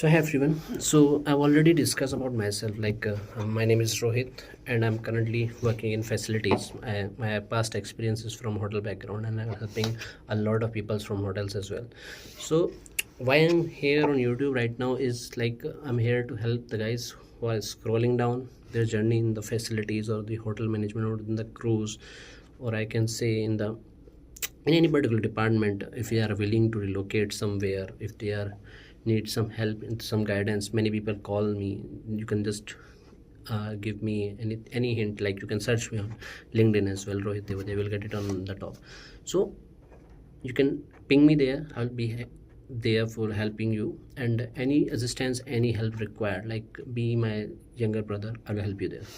So hi everyone. So I've already discussed about myself. My name is Rohit, and I'm currently working in facilities. My past experience is from hotel background, and I'm helping a lot of people from hotels as well. So why I'm here on YouTube right now is I'm here to help the guys who are scrolling down their journey in the facilities or the hotel management or in the cruise, or I can say in any particular department. If they are willing to relocate somewhere, if they are need some help and some guidance, many people call me. You can just give me any hint. Like, you can search me on LinkedIn as well, Rohit Dev. They will get it on the top. So you can ping me there. I'll be there for helping you, and any assistance, any help required, like, be my younger brother, I will help you there.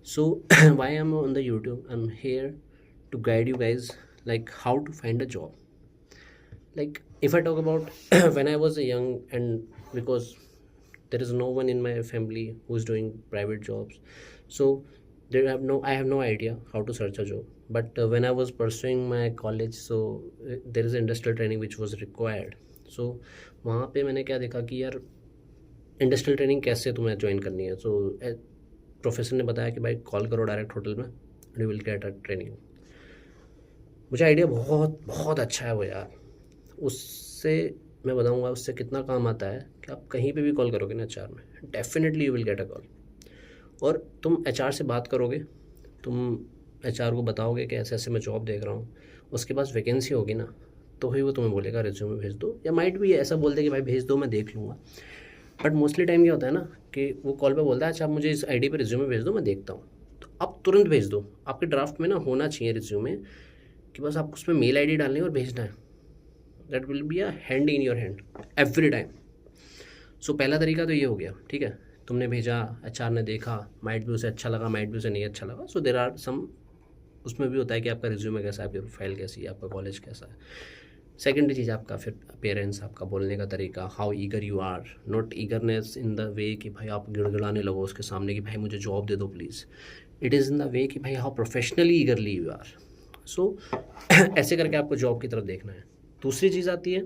So why I'm on the YouTube? I'm here to guide you guys, like how to find a job. Like, if I talk about when I was a young, and because there is no one in my family who's doing private jobs, so I have no idea how to search a job. But when I was pursuing my college, so there is industrial training which was required. So वहाँ पे मैंने क्या देखा कि यार, industrial training कैसे तुम्हें join करनी है. सो प्रोफेसर ने बताया कि भाई कॉल करो डायरेक्ट होटल में, you will get a training. मुझे आइडिया बहुत बहुत अच्छा है वो यार. उससे मैं बताऊंगा उससे कितना काम आता है कि आप कहीं पे भी कॉल करोगे ना एचआर में, definitely you will get a call. और तुम एचआर से बात करोगे, तुम एचआर को बताओगे कि ऐसे ऐसे मैं जॉब देख रहा हूँ. उसके पास वैकेंसी होगी ना, तो ही वो तुम्हें बोलेगा रिज्यूमे भेज दो, या माइट भी ऐसा बोल दे कि भाई भेज दो, मैं देख लूँगा. बट मोस्टली टाइम क्या होता है ना कि वो कॉल पे बोलता है, अच्छा आप मुझे इस आईडी पे रिज्यूमे भेज दो, मैं देखता हूँ. तो आप तुरंत भेज दो. आपके ड्राफ्ट में ना होना चाहिए रिज्यूमे, कि बस आपको उसमें मेल आईडी डालनी है और भेजना है. That will be a hand in your hand every time. So पहला तरीका तो ये हो गया, ठीक है. तुमने भेजा, एचआर ने देखा, माइट भी उसे अच्छा लगा, माइट भी उसे नहीं अच्छा लगा. सो देर आर सम, उसमें भी होता है कि आपका रिज्यूमे कैसा है, आपकी प्रोफाइल कैसी है, आपका कॉलेज कैसा है. सेकेंडरी चीज़ आपका फिर अपेयरेंस, आपका बोलने का तरीका, how eager you are. Not eagerness in the way कि भाई आप गिड़गिड़ाने लगो उसके सामने कि भाई मुझे जॉब दे दो please. It is in the way कि भाई how professionally eagerly you are. So ऐसे करके आपको जॉब की तरफ देखना है. दूसरी चीज़ आती है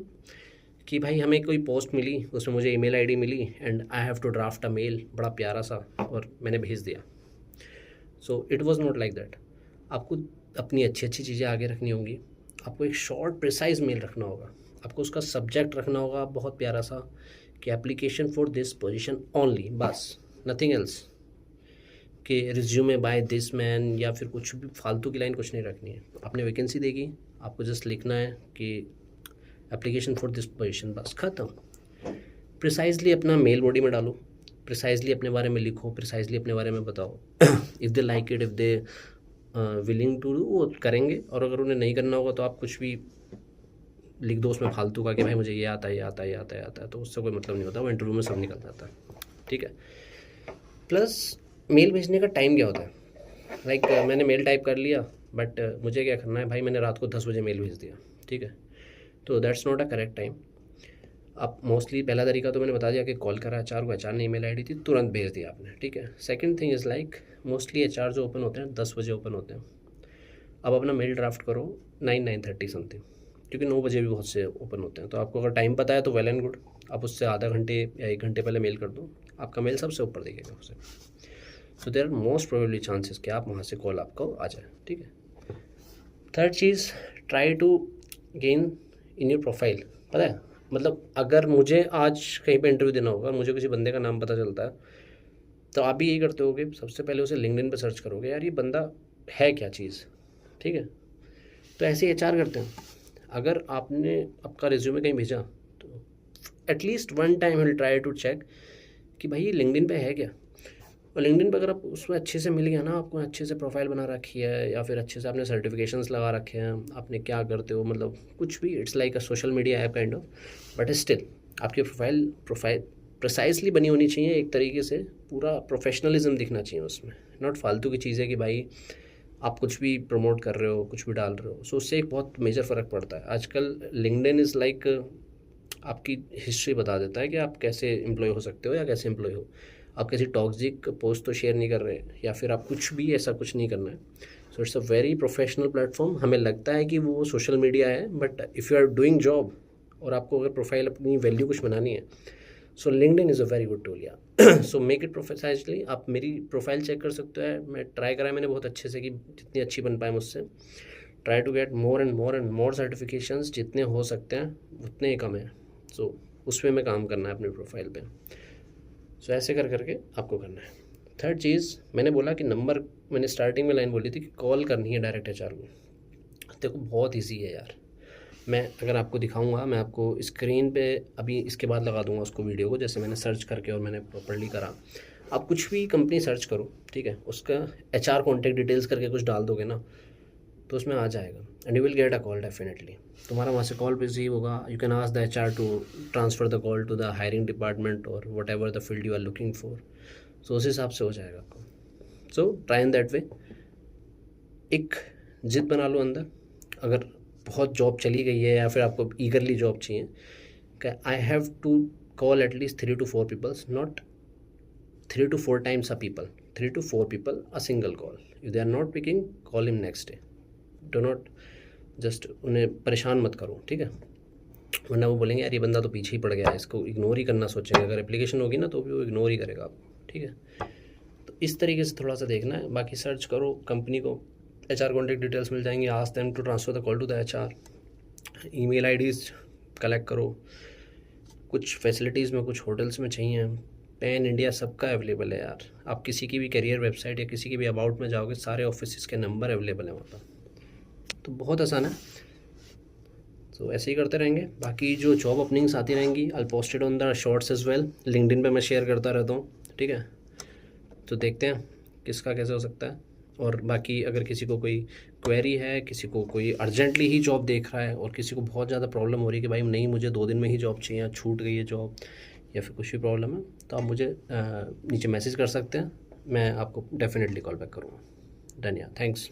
कि भाई हमें कोई पोस्ट मिली, उसमें मुझे ईमेल आईडी मिली, and I have to draft a mail, बड़ा प्यारा सा, और मैंने भेज दिया. So it was not like that. आपको अपनी अच्छी अच्छी चीज़ें आगे रखनी होंगी. आपको एक शॉर्ट प्रिसाइज मेल रखना होगा. आपको उसका सब्जेक्ट रखना होगा बहुत प्यारा सा, कि application for this position only, बस, नथिंग एल्स. कि रिज्यूमे बाय दिस मैन, या फिर कुछ भी फालतू की लाइन कुछ नहीं रखनी है. आपने वैकेंसी देगी, आपको जस्ट लिखना है कि एप्लीकेशन फॉर दिस पोजीशन, बस ख़त्म. प्रिसाइजली अपना मेल बॉडी में डालो, प्रिसाइजली अपने बारे में लिखो, प्रिसाइजली अपने बारे में बताओ. If they like it, if they willing to do, वो करेंगे. और अगर उन्हें नहीं करना होगा तो आप कुछ भी लिख दो उसमें फालतू का कि भाई मुझे ये आता है, ये आता है, ये आता है, आता है. तो उससे कोई मतलब नहीं होता, वो इंटरव्यू में सब निकल जाता है, ठीक है. प्लस मेल भेजने का टाइम क्या होता है. मैंने मेल टाइप कर लिया, बट मुझे क्या करना है भाई, मैंने रात को 10 बजे मेल भेज दिया, ठीक है. तो that's not a correct time. आप मोस्टली, पहला तरीका तो मैंने बता दिया कि कॉल करा एचआर को, एचआर ने ईमेल आईडी थी, तुरंत भेज दिया आपने, ठीक है. Second thing is like, mostly HR जो ओपन होते हैं 10 बजे ओपन होते हैं. अब अपना मेल ड्राफ्ट करो 9-9:30 समथिंग, क्योंकि 9 बजे भी बहुत से ओपन होते हैं. तो आपको अगर टाइम पता है तो वेल एंड गुड. आप उससे आधा घंटे या 1 घंटे पहले मेल कर दो, आपका मेल सबसे ऊपर दिखेगा उसे. So there are most probably chances कि आप वहाँ से कॉल आपको आ जाए, ठीक है. थर्ड चीज़, try to gain in your profile. पता है, मतलब अगर मुझे आज कहीं पे इंटरव्यू देना होगा, मुझे किसी बंदे का नाम पता चलता है, तो आप भी यही करते होगे, सबसे पहले उसे लिंक्डइन पे सर्च करोगे, यार ये बंदा है क्या चीज़, ठीक है. तो ऐसे एचआर करते हैं. अगर आपने आपका रिज्यूमे कहीं भेजा, तो at least one time will try to check कि भाई ये लिंक्डइन पे है क्या. और लिंक्डइन पर अगर आप उसमें अच्छे से मिल गया ना, आपको अच्छे से प्रोफाइल बना रखी है, या फिर अच्छे से आपने सर्टिफिकेशंस लगा रखे हैं, आपने क्या करते हो, मतलब कुछ भी, it's like a social media app kind of. But still आपकी प्रोफाइल प्रिसाइजली बनी होनी चाहिए, एक तरीके से पूरा प्रोफेशनलिज्म दिखना चाहिए उसमें, नॉट फालतू की चीज़ें कि भाई आप कुछ भी प्रमोट कर रहे हो, कुछ भी डाल रहे हो. सो उससे एक बहुत मेजर फ़र्क पड़ता है. आजकल लिंक्डइन इज़ लाइक आपकी हिस्ट्री बता देता है कि आप कैसे एम्प्लॉय हो सकते हो या कैसे एम्प्लॉय हो. आप किसी टॉक्सिक पोस्ट तो शेयर नहीं कर रहे, या फिर आप कुछ भी ऐसा कुछ नहीं करना है. So it's a very professional platform. हमें लगता है कि वो सोशल मीडिया है, but if you are doing job और आपको अगर प्रोफाइल अपनी वैल्यू कुछ बनानी है, so LinkedIn is a very good tool या सो मेक इट प्रोफेशनली। आप मेरी प्रोफाइल चेक कर सकते हो, मैं ट्राई करा है मैंने बहुत अच्छे से कि जितनी अच्छी बन पाए मुझसे। Try to get more and more certifications, जितने हो सकते हैं उतने ही कम है। सो उसमें मैं काम करना है अपनी प्रोफाइल पे। सो ऐसे कर करके आपको करना है। थर्ड चीज़ मैंने बोला कि नंबर, मैंने स्टार्टिंग में लाइन बोली थी कि कॉल करनी है डायरेक्ट एचआर को। देखो बहुत ईजी है यार, मैं अगर आपको दिखाऊंगा, मैं आपको स्क्रीन पे अभी इसके बाद लगा दूंगा उसको वीडियो को, जैसे मैंने सर्च करके और मैंने प्रॉपर्ली करा। आप कुछ भी कंपनी सर्च करो, ठीक है, उसका एचआर कॉन्टैक्ट डिटेल्स करके कुछ डाल दोगे ना तो उसमें आ जाएगा and you will get a call definitely. तुम्हारा वहाँ से कॉल रिसीव होगा, you can ask the HR to transfer the call to the hiring department और whatever the field you are looking for. So उस हिसाब से हो जाएगा आपको। So try in that way. एक जिद बना लो अंदर, अगर बहुत जॉब चली गई है या फिर आपको ईगरली जॉब चाहिए, I have to call at least 3 to 4 peoples, not 3 to 4 times a people, 3 to 4 people a single call. If they are not picking, call him next day. Do not just उन्हें परेशान मत करो, ठीक है, वरना वो बोलेंगे यार ये बंदा तो पीछे ही पड़ गया है, इसको इग्नोर ही करना सोचेंगे। अगर एप्लीकेशन होगी ना तो भी वो इग्नोर ही करेगा आपको, ठीक है। तो इस तरीके से थोड़ा सा देखना है। बाकी सर्च करो कंपनी को, एचआर कॉन्टैक्ट डिटेल्स मिल जाएंगी, ask them to transfer the call to the HR. Email IDs collect करो। कुछ फैसिलिटीज़ में, कुछ होटल्स में चाहिए, पैन इंडिया सबका अवेलेबल है यार। आप किसी की भी करियर वेबसाइट या किसी की भी अबाउट में जाओगे, सारे ऑफिस के नंबर अवेलेबल है वहाँ पर, तो बहुत आसान है। तो ऐसे ही करते रहेंगे। बाकी जो जॉब ओपनिंग्स आती रहेंगी, I posted on the shorts as well, LinkedIn पे मैं शेयर करता रहता हूँ, ठीक है। तो देखते हैं किसका कैसे हो सकता है। और बाकी अगर किसी को कोई क्वेरी है, किसी को कोई अर्जेंटली ही जॉब देख रहा है और किसी को बहुत ज़्यादा प्रॉब्लम हो रही है कि भाई नहीं मुझे 2 दिन में ही जॉब चाहिए, छूट गई है जॉब या फिर कुछ भी प्रॉब्लम है, तो आप मुझे नीचे मैसेज कर सकते हैं, मैं आपको डेफिनेटली कॉल बैक करूँगा। डन या, थैंक्स।